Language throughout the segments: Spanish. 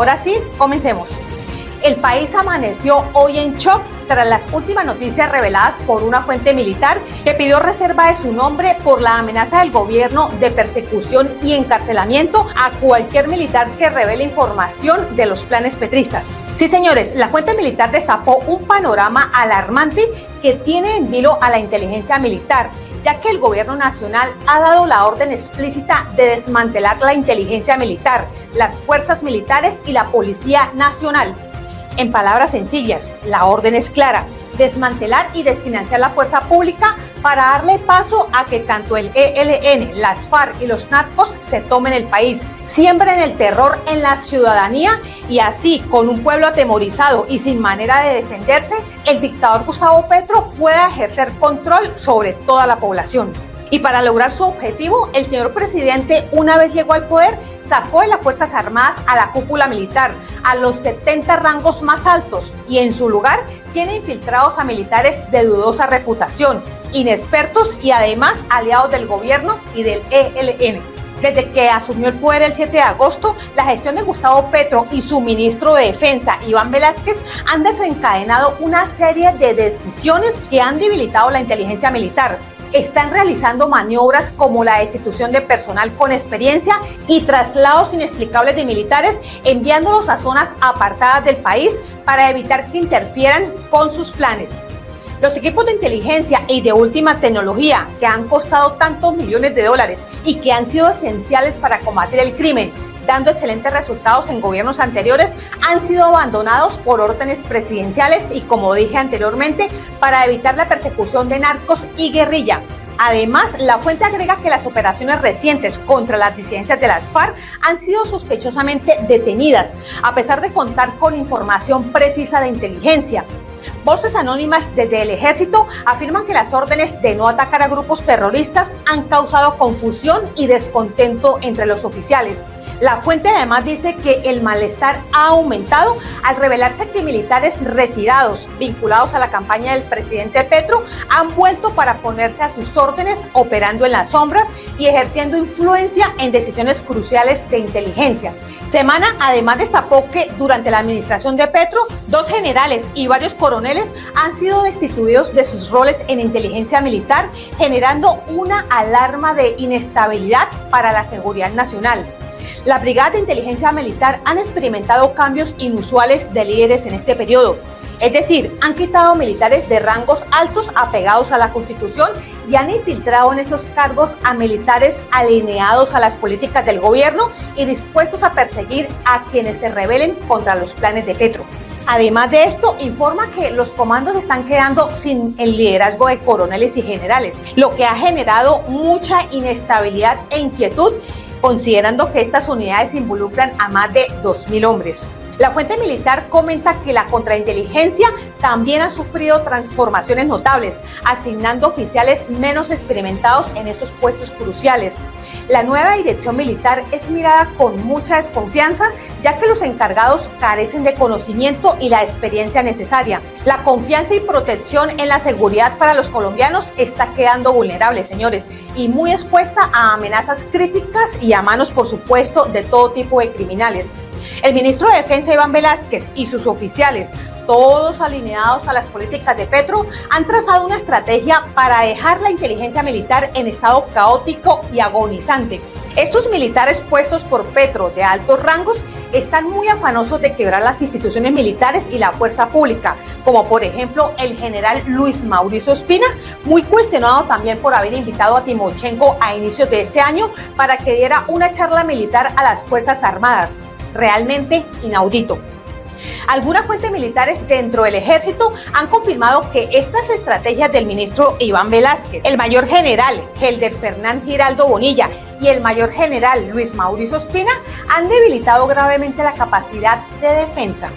Ahora sí, comencemos. El país amaneció hoy en shock tras las últimas noticias reveladas por una fuente militar que pidió reserva de su nombre por la amenaza del gobierno de persecución y encarcelamiento a cualquier militar que revele información de los planes petristas. Sí, señores, la fuente militar destapó un panorama alarmante que tiene en vilo a la inteligencia militar, ya que el gobierno nacional ha dado la orden explícita de desmantelar la inteligencia militar, las fuerzas militares y la Policía Nacional. En palabras sencillas, la orden es clara: desmantelar y desfinanciar la fuerza pública para darle paso a que tanto el ELN, las FARC y los narcos se tomen el país, siembren el terror en la ciudadanía y así, con un pueblo atemorizado y sin manera de defenderse, el dictador Gustavo Petro pueda ejercer control sobre toda la población. Y para lograr su objetivo, el señor presidente, una vez llegó al poder, sacó de las Fuerzas Armadas a la cúpula militar, a los 70 rangos más altos, y en su lugar tiene infiltrados a militares de dudosa reputación, inexpertos y además aliados del gobierno y del ELN. Desde que asumió el poder el 7 de agosto, la gestión de Gustavo Petro y su ministro de Defensa, Iván Velásquez, han desencadenado una serie de decisiones que han debilitado la inteligencia militar. Están realizando maniobras como la destitución de personal con experiencia y traslados inexplicables de militares, enviándolos a zonas apartadas del país para evitar que interfieran con sus planes. Los equipos de inteligencia y de última tecnología, que han costado tantos millones de dólares y que han sido esenciales para combatir el crimen, dando excelentes resultados en gobiernos anteriores, han sido abandonados por órdenes presidenciales y, como dije anteriormente, para evitar la persecución de narcos y guerrilla. Además, la fuente agrega que las operaciones recientes contra las disidencias de las FARC han sido sospechosamente detenidas, a pesar de contar con información precisa de inteligencia. Voces anónimas desde el ejército afirman que las órdenes de no atacar a grupos terroristas han causado confusión y descontento entre los oficiales. La fuente además dice que el malestar ha aumentado al revelarse que militares retirados vinculados a la campaña del presidente Petro han vuelto para ponerse a sus órdenes, operando en las sombras y ejerciendo influencia en decisiones cruciales de inteligencia. Semana además destapó que durante la administración de Petro, 2 generales y varios coroneles han sido destituidos de sus roles en inteligencia militar, generando una alarma de inestabilidad para la seguridad nacional. Las brigadas de inteligencia militar han experimentado cambios inusuales de líderes en este periodo. Es decir, han quitado militares de rangos altos apegados a la Constitución y han infiltrado en esos cargos a militares alineados a las políticas del gobierno y dispuestos a perseguir a quienes se rebelen contra los planes de Petro. Además de esto, informa que los comandos están quedando sin el liderazgo de coroneles y generales, lo que ha generado mucha inestabilidad e inquietud, considerando que estas unidades involucran a más de 2.000 hombres. La fuente militar comenta que la contrainteligencia también ha sufrido transformaciones notables, asignando oficiales menos experimentados en estos puestos cruciales. La nueva dirección militar es mirada con mucha desconfianza, ya que los encargados carecen de conocimiento y la experiencia necesaria. La confianza y protección en la seguridad para los colombianos está quedando vulnerable, señores, y muy expuesta a amenazas críticas y a manos, por supuesto, de todo tipo de criminales. El ministro de Defensa, Iván Velásquez, y sus oficiales, todos alineados a las políticas de Petro, han trazado una estrategia para dejar la inteligencia militar en estado caótico y agonizante. Estos militares puestos por Petro de altos rangos están muy afanosos de quebrar las instituciones militares y la fuerza pública, como por ejemplo el general Luis Mauricio Ospina, muy cuestionado también por haber invitado a Timochenko a inicios de este año para que diera una charla militar a las Fuerzas Armadas. Realmente inaudito. Algunas fuentes militares dentro del ejército han confirmado que estas estrategias del ministro Iván Velásquez, el mayor general Helder Fernán Giraldo Bonilla y el mayor general Luis Mauricio Ospina han debilitado gravemente la capacidad de defensa.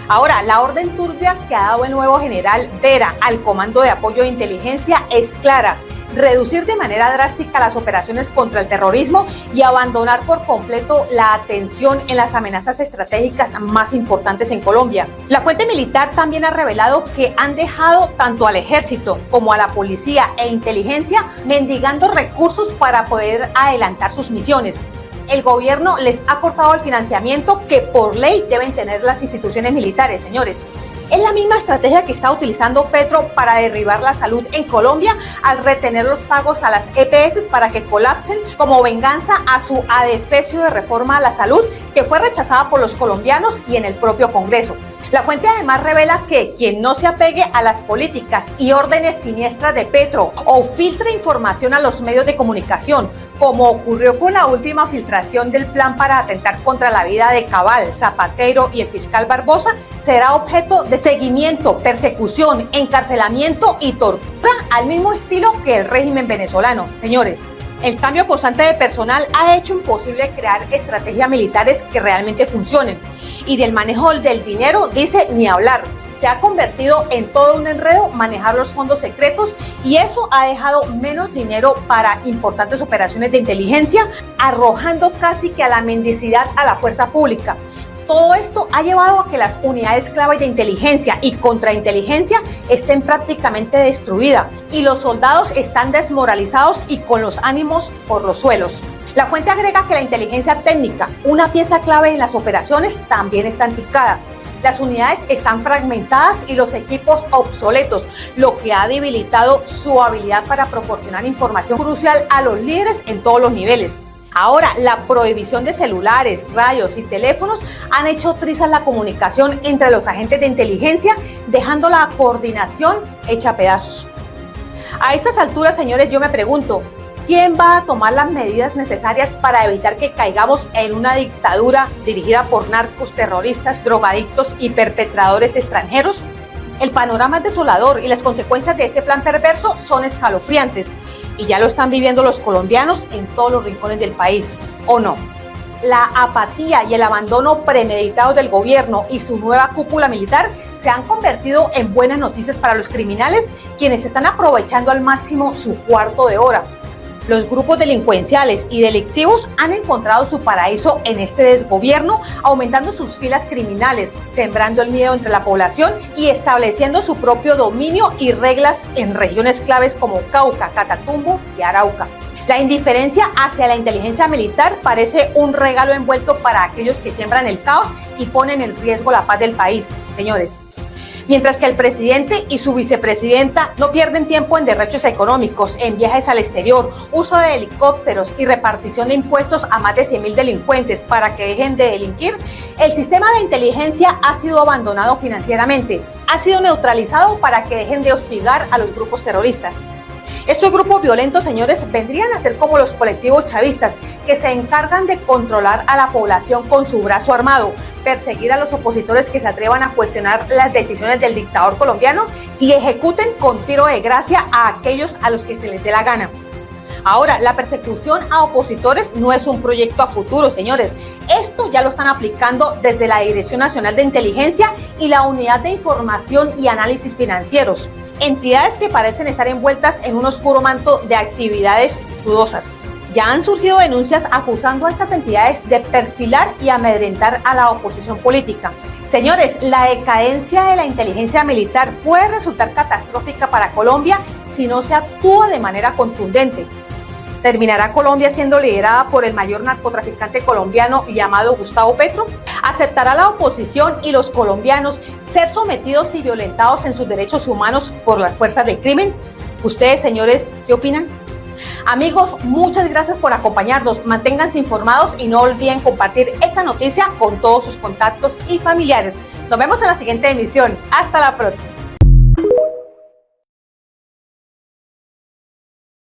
Ahora, la orden turbia que ha dado el nuevo general Vera al Comando de Apoyo de Inteligencia es clara: reducir de manera drástica las operaciones contra el terrorismo y abandonar por completo la atención en las amenazas estratégicas más importantes en Colombia. La fuente militar también ha revelado que han dejado tanto al ejército como a la policía e inteligencia mendigando recursos para poder adelantar sus misiones. El gobierno les ha cortado el financiamiento que por ley deben tener las instituciones militares, señores. Es la misma estrategia que está utilizando Petro para derribar la salud en Colombia al retener los pagos a las EPS para que colapsen como venganza a su adefesio de reforma a la salud que fue rechazada por los colombianos y en el propio Congreso. La fuente además revela que quien no se apegue a las políticas y órdenes siniestras de Petro o filtre información a los medios de comunicación, como ocurrió con la última filtración del plan para atentar contra la vida de Cabal, Zapatero y el fiscal Barbosa, será objeto de seguimiento, persecución, encarcelamiento y tortura al mismo estilo que el régimen venezolano. Señores, el cambio constante de personal ha hecho imposible crear estrategias militares que realmente funcionen. Y del manejo del dinero, dice, ni hablar. Se ha convertido en todo un enredo manejar los fondos secretos y eso ha dejado menos dinero para importantes operaciones de inteligencia, arrojando casi que a la mendicidad a la fuerza pública. Todo esto ha llevado a que las unidades clave de inteligencia y contrainteligencia estén prácticamente destruidas y los soldados están desmoralizados y con los ánimos por los suelos. La fuente agrega que la inteligencia técnica, una pieza clave en las operaciones, también está en picada. Las unidades están fragmentadas y los equipos obsoletos, lo que ha debilitado su habilidad para proporcionar información crucial a los líderes en todos los niveles. Ahora, la prohibición de celulares, radios y teléfonos han hecho trizas la comunicación entre los agentes de inteligencia, dejando la coordinación hecha a pedazos. A estas alturas, señores, yo me pregunto, ¿quién va a tomar las medidas necesarias para evitar que caigamos en una dictadura dirigida por narcos, terroristas, drogadictos y perpetradores extranjeros? El panorama es desolador y las consecuencias de este plan perverso son escalofriantes y ya lo están viviendo los colombianos en todos los rincones del país, ¿o no? La apatía y el abandono premeditado del gobierno y su nueva cúpula militar se han convertido en buenas noticias para los criminales, quienes están aprovechando al máximo su cuarto de hora. Los grupos delincuenciales y delictivos han encontrado su paraíso en este desgobierno, aumentando sus filas criminales, sembrando el miedo entre la población y estableciendo su propio dominio y reglas en regiones claves como Cauca, Catatumbo y Arauca. La indiferencia hacia la inteligencia militar parece un regalo envuelto para aquellos que siembran el caos y ponen en riesgo la paz del país, señores. Mientras que el presidente y su vicepresidenta no pierden tiempo en derroches económicos, en viajes al exterior, uso de helicópteros y repartición de impuestos a más de 100.000 delincuentes para que dejen de delinquir, el sistema de inteligencia ha sido abandonado financieramente, ha sido neutralizado para que dejen de hostigar a los grupos terroristas. Estos grupos violentos, señores, vendrían a ser como los colectivos chavistas, que se encargan de controlar a la población con su brazo armado, perseguir a los opositores que se atrevan a cuestionar las decisiones del dictador colombiano y ejecuten con tiro de gracia a aquellos a los que se les dé la gana. Ahora, la persecución a opositores no es un proyecto a futuro, señores. Esto ya lo están aplicando desde la Dirección Nacional de Inteligencia y la Unidad de Información y Análisis Financieros, entidades que parecen estar envueltas en un oscuro manto de actividades dudosas. Ya han surgido denuncias acusando a estas entidades de perfilar y amedrentar a la oposición política. Señores, la decadencia de la inteligencia militar puede resultar catastrófica para Colombia si no se actúa de manera contundente. ¿Terminará Colombia siendo liderada por el mayor narcotraficante colombiano llamado Gustavo Petro? ¿Aceptará la oposición y los colombianos ser sometidos y violentados en sus derechos humanos por las fuerzas del crimen? ¿Ustedes, señores, qué opinan? Amigos, muchas gracias por acompañarnos. Manténganse informados y no olviden compartir esta noticia con todos sus contactos y familiares. Nos vemos en la siguiente emisión. Hasta la próxima.